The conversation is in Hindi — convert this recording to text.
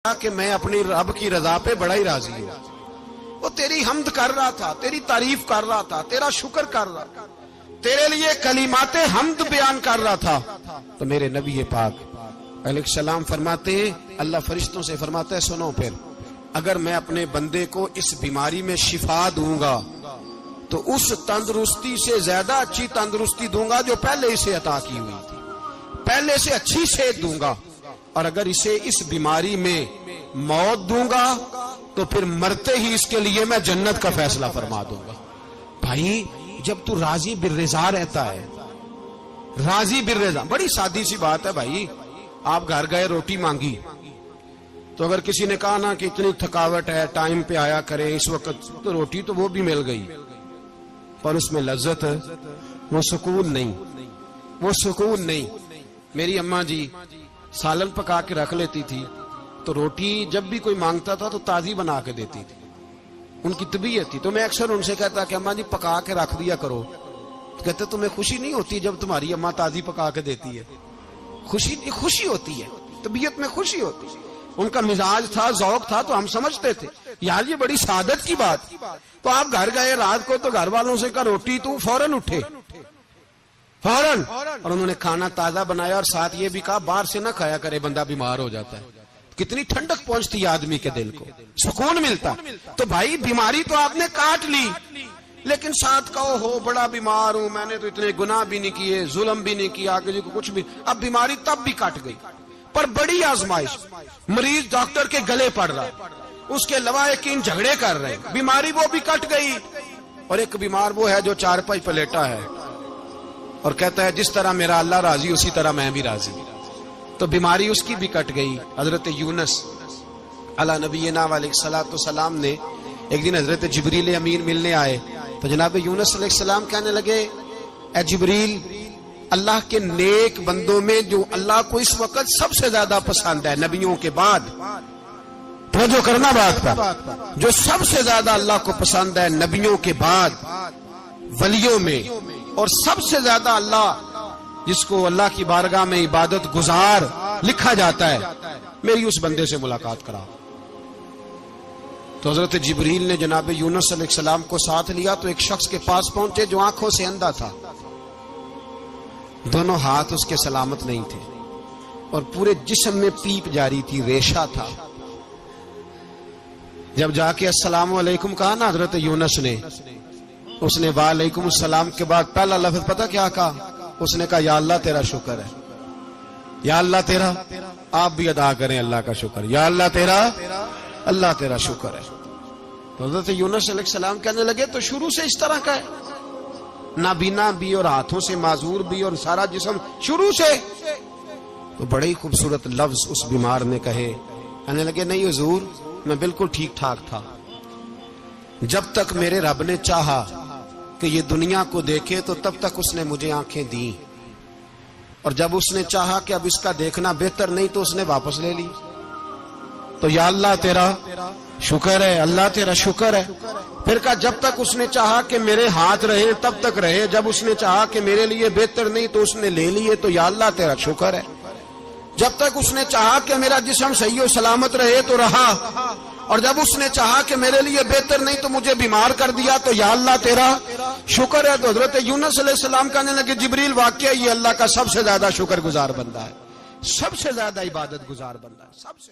कि मैं अपनी रब की रजा पे बड़ा ही राजी हूं। वो तेरी हमद कर रहा था, तेरी तारीफ कर रहा था, तेरा शुक्र कर रहा था, तेरे लिए कलीमाते हमद बयान कर रहा था। तो मेरे नबी पाक अलैहिस्सलाम फरमाते हैं, अल्लाह फरिश्तों से फरमाता है, सुनो फिर अगर मैं अपने बंदे को इस बीमारी में शिफा दूंगा तो उस तंदुरुस्ती से ज्यादा अच्छी तंदुरुस्ती दूंगा जो पहले इसे अता की हुई थी, पहले से अच्छी सेहत दूंगा। और अगर इसे इस बीमारी में मौत दूंगा तो फिर मरते ही इसके लिए मैं जन्नत का फैसला फरमा दूंगा। भाई जब तू राजी बिर्रिज़ा रहता है, राजी बिर्रिज़ा, बड़ी सादी सी बात है भाई। आप घर गए, रोटी मांगी, तो अगर किसी ने कहा ना कि इतनी थकावट है, टाइम पे आया करे इस वक्त, तो रोटी तो वो भी मिल गई, पर उसमें लज्जत, वो सुकून नहीं, वो सुकून नहीं। मेरी अम्मा जी सालन पका के रख लेती थी, तो रोटी जब भी कोई मांगता था तो ताजी बना के देती थी, उनकी तबीयत थी। तो मैं अक्सर उनसे कहता कि अम्मा जी पका के रख दिया करो। तो कहते तुम्हें खुशी नहीं होती जब तुम्हारी अम्मा ताजी पका के देती है? खुशी होती है, तबीयत में खुशी होती है। उनका मिजाज था, जौक था, तो हम समझते थे यार ये बड़ी सादत की बात। तो आप घर गए रात को, तो घर वालों से कहा रोटी, तू फौरन उठे, फौरन। और उन्होंने खाना ताजा बनाया और साथ ये भी कहा बाहर से ना खाया करे, बंदा बीमार हो जाता है। कितनी ठंडक पहुंचती है आदमी के दिल को, सुकून मिलता। तो भाई बीमारी तो आपने काट ली, लेकिन साथ कहो हो बड़ा बीमार हूं, मैंने तो इतने गुनाह भी नहीं किए, जुल्म भी नहीं किया, किसी को कुछ भी। अब बीमारी तब भी कट गई, पर बड़ी आजमाइश, मरीज डॉक्टर के गले पड़ रहा, उसके लवाहिकीन झगड़े कर रहे, बीमारी वो भी कट गई। और एक बीमार वो है जो चारपाई पर लेटा है और कहता है जिस तरह मेरा अल्लाह राजी उसी तरह मैं भी राजी। तो बीमारी उसकी भी कट गई। हजरत यूनुस अला नबीना अलैहिस्सलातु सलाम ने एक दिन हजरत जिब्रील अमीन मिलने आए, तो जनाब यूनुस अलैहिस्सलाम कहने लगे, ए जिब्रील, अल्लाह के नेक बंदों में जो अल्लाह को इस वक्त सबसे ज्यादा पसंद है नबियों के बाद, तो जो करना बात का, जो सबसे ज्यादा अल्लाह को पसंद है नबियों के बाद वलियों में, और सबसे ज्यादा अल्लाह जिसको अल्लाह की बारगाह में इबादत गुजार लिखा जाता है, मेरी उस बंदे से मुलाकात करा। तो हजरत जिब्रील ने जनाब यूनुस अलैहिस्सलाम को साथ लिया, तो एक शख्स के पास पहुंचे जो आंखों से अंधा था, दोनों हाथ उसके सलामत नहीं थे और पूरे जिस्म में पीप जारी थी, रेशा था। जब जाके अस्सलाम वालेकुम कहा ना हजरत यूनुस ने, उसने वालेकुम सलाम के बाद पहला लफ्ज पता क्या कहा? उसने कहा या अल्लाह तेरा शुक्र है, या अल्लाह तेरा, आप भी अदा करें अल्लाह का शुक्र, या अल्लाह तेरा, अल्लाह तेरा शुक्र है। तो हजरत यूनुस अलैहिस्सलाम कहने लगे तो शुरू से इस तरह का है, नाबीना भी और हाथों से माजूर भी और सारा जिस्म शुरू से। तो बड़े ही खूबसूरत लफ्ज उस बीमार ने कहे, कहने लगे नहीं हुजूर, मैं बिल्कुल ठीक ठाक था, जब तक मेरे रब ने चाहा कि ये दुनिया को देखे तो तब तक उसने मुझे आंखें दी, और जब उसने चाहा कि अब इसका देखना बेहतर नहीं तो उसने वापस ले ली। तो या अल्लाह तेरा शुक्र है, अल्लाह तेरा शुक्र है। फिर कहा जब तक उसने चाहा कि मेरे हाथ रहे तब तक रहे, जब उसने चाहा कि मेरे लिए बेहतर नहीं तो उसने ले लिए, तो या अल्लाह तेरा शुक्र है। जब तक उसने चाहा कि मेरा जिस्म सही और सलामत रहे तो रहा, और जब उसने चाहा कि मेरे लिए बेहतर नहीं तो मुझे बीमार कर दिया, तो या अल्लाह तेरा शुक्र है। तो हजरत यूनुस अलैहिस्सलाम कहने लगे जिब्रील वाकई ये अल्लाह का सबसे ज्यादा शुक्रगुजार बंदा है, सबसे ज्यादा इबादत गुजार बंदा है, सबसे